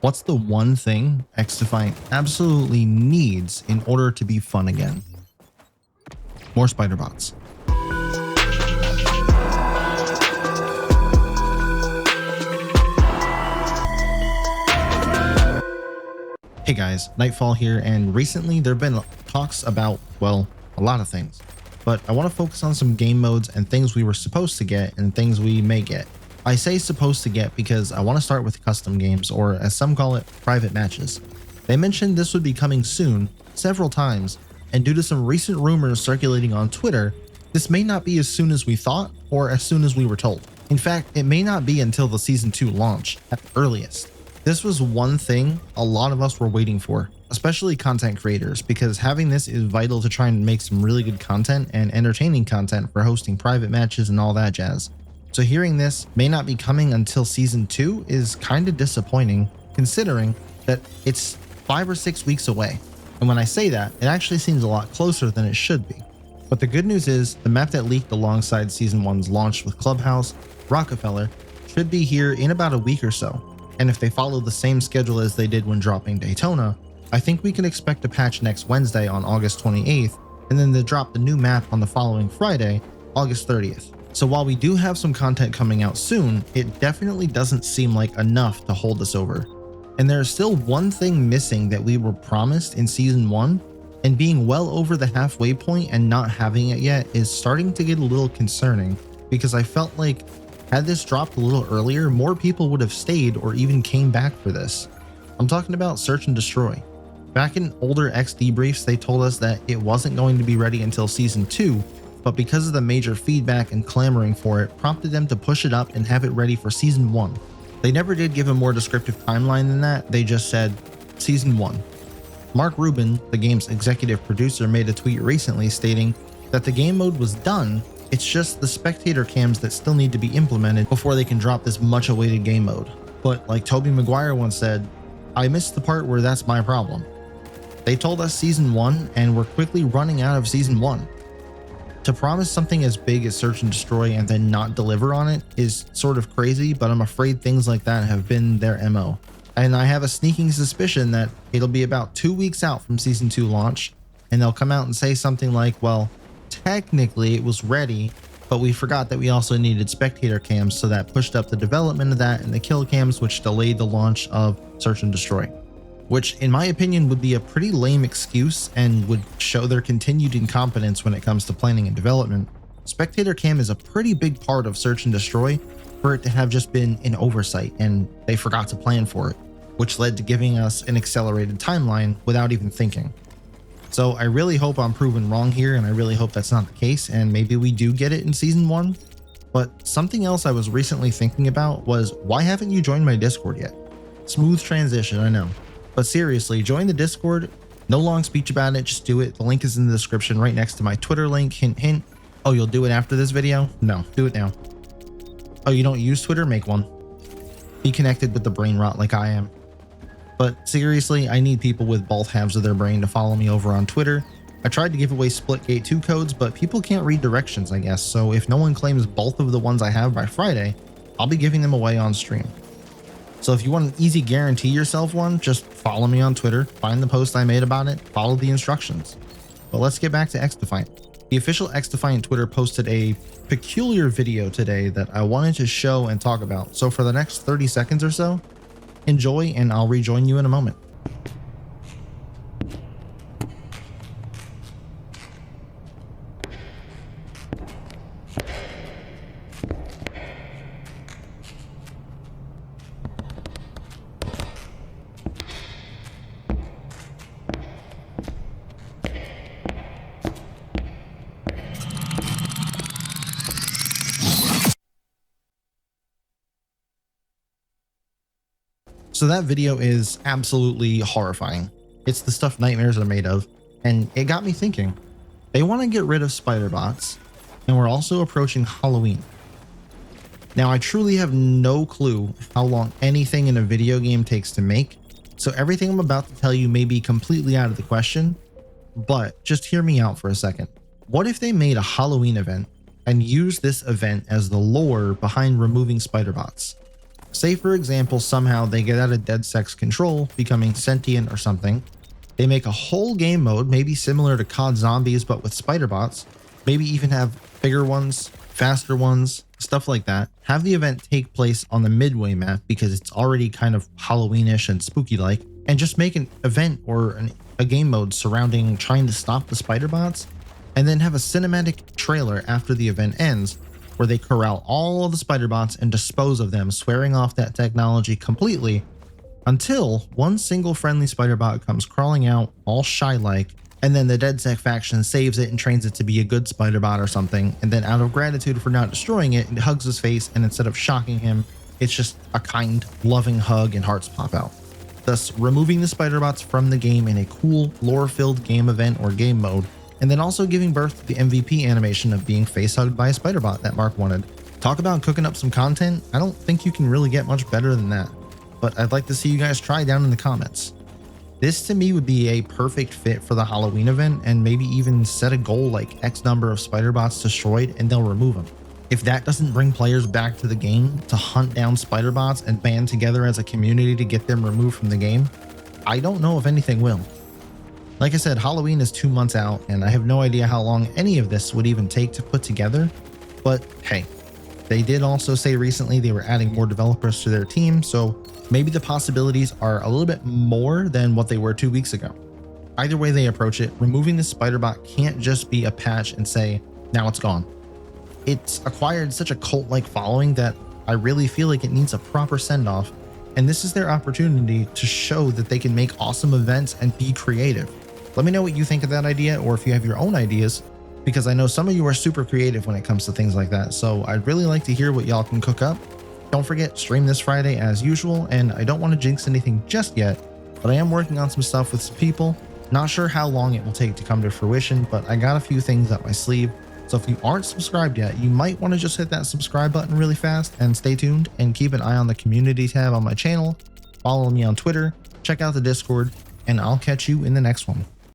What's the one thing XDefiant absolutely needs in order to be fun again? More Spiderbots. Hey guys, Nightfall here, and recently there have been talks about, well, a lot of things. But I want to focus on some game modes and things we were supposed to get and things we may get. I say supposed to get because I want to start with custom games, or as some call it, private matches. They mentioned this would be coming soon, several times, and due to some recent rumors circulating on Twitter, this may not be as soon as we thought or as soon as we were told. In fact, it may not be until the Season 2 launch at the earliest. This was one thing a lot of us were waiting for, especially content creators, because having this is vital to try and make some really good content and entertaining content for hosting private matches and all that jazz. So hearing this may not be coming until Season 2 is kind of disappointing, considering that it's 5 or 6 weeks away. And when I say that, it actually seems a lot closer than it should be. But the good news is, the map that leaked alongside Season 1's launch with Clubhouse, Rockefeller, should be here in about a week or so. And if they follow the same schedule as they did when dropping Daytona, I think we can expect a patch next Wednesday on August 28th, and then they drop the new map on the following Friday, August 30th. So while we do have some content coming out soon, it definitely doesn't seem like enough to hold us over. And there is still one thing missing that we were promised in Season 1, and being well over the halfway point and not having it yet is starting to get a little concerning, because I felt like had this dropped a little earlier, more people would have stayed or even came back for this. I'm talking about Search and Destroy. Back in older XD briefs, they told us that it wasn't going to be ready until Season 2, but because of the major feedback and clamoring for it, prompted them to push it up and have it ready for Season 1. They never did give a more descriptive timeline than that, they just said, Season 1. Mark Rubin, the game's executive producer, made a tweet recently stating that the game mode was done, it's just the spectator cams that still need to be implemented before they can drop this much awaited game mode. But like Tobey Maguire once said, I missed the part where that's my problem. They told us Season 1 and we're quickly running out of Season 1. To promise something as big as Search and Destroy and then not deliver on it is sort of crazy, but I'm afraid things like that have been their MO. And I have a sneaking suspicion that it'll be about 2 weeks out from Season 2 launch, and they'll come out and say something like, well, technically it was ready, but we forgot that we also needed spectator cams, so that pushed up the development of that and the kill cams, which delayed the launch of Search and Destroy. Which in my opinion would be a pretty lame excuse and would show their continued incompetence when it comes to planning and development. Spectator cam is a pretty big part of Search and Destroy for it to have just been an oversight and they forgot to plan for it, which led to giving us an accelerated timeline without even thinking. So I really hope I'm proven wrong here, and I really hope that's not the case, and maybe we do get it in Season 1. But something else I was recently thinking about was, why haven't you joined my Discord yet? Smooth transition, I know. But seriously, join the Discord. No long speech about it, just do it. The link is in the description right next to my Twitter link, hint hint. Oh, you'll do it after this video? No, do it now. Oh, you don't use Twitter? Make one. Be connected with the brain rot like I am. But seriously, I need people with both halves of their brain to follow me over on Twitter. I tried to give away Splitgate 2 codes, but people can't read directions, I guess. So if no one claims both of the ones I have by Friday, I'll be giving them away on stream. So if you want an easy guarantee yourself one, just follow me on Twitter, find the post I made about it, follow the instructions. But let's get back to XDefiant. The official XDefiant Twitter posted a peculiar video today that I wanted to show and talk about. So for the next 30 seconds or so, enjoy and I'll rejoin you in a moment. So that video is absolutely horrifying. It's the stuff nightmares are made of, and it got me thinking. They want to get rid of Spiderbots, and we're also approaching Halloween. Now, I truly have no clue how long anything in a video game takes to make, so everything I'm about to tell you may be completely out of the question, but just hear me out for a second. What if they made a Halloween event and used this event as the lore behind removing Spiderbots? Say for example, somehow they get out of dead sex control, becoming sentient or something. They make a whole game mode, maybe similar to COD Zombies, but with Spiderbots. Maybe even have bigger ones, faster ones, stuff like that. Have the event take place on the Midway map because it's already kind of Halloweenish and spooky-like, and just make an event or a game mode surrounding trying to stop the Spiderbots, and then have a cinematic trailer after the event ends where they corral all of the Spiderbots and dispose of them, swearing off that technology completely until one single friendly Spiderbot comes crawling out all shy-like, and then the DedSec faction saves it and trains it to be a good Spiderbot or something, and then out of gratitude for not destroying it, it hugs his face, and instead of shocking him, it's just a kind, loving hug and hearts pop out. Thus, removing the Spiderbots from the game in a cool, lore-filled game event or game mode, and then also giving birth to the MVP animation of being face-hugged by a Spiderbot that Mark wanted. Talk about cooking up some content. I don't think you can really get much better than that, but I'd like to see you guys try down in the comments. This to me would be a perfect fit for the Halloween event, and maybe even set a goal like X number of Spiderbots destroyed and they'll remove them. If that doesn't bring players back to the game to hunt down Spiderbots and band together as a community to get them removed from the game, I don't know if anything will. Like I said, Halloween is 2 months out, and I have no idea how long any of this would even take to put together, but hey, they did also say recently they were adding more developers to their team, so maybe the possibilities are a little bit more than what they were 2 weeks ago. Either way they approach it, removing the Spiderbot can't just be a patch and say, now it's gone. It's acquired such a cult-like following that I really feel like it needs a proper send-off, and this is their opportunity to show that they can make awesome events and be creative. Let me know what you think of that idea, or if you have your own ideas, because I know some of you are super creative when it comes to things like that, so I'd really like to hear what y'all can cook up. Don't forget, stream this Friday as usual, and I don't want to jinx anything just yet, but I am working on some stuff with some people. Not sure how long it will take to come to fruition, but I got a few things up my sleeve. So if you aren't subscribed yet, you might want to just hit that subscribe button really fast and stay tuned and keep an eye on the community tab on my channel. Follow me on Twitter, check out the Discord, and I'll catch you in the next one.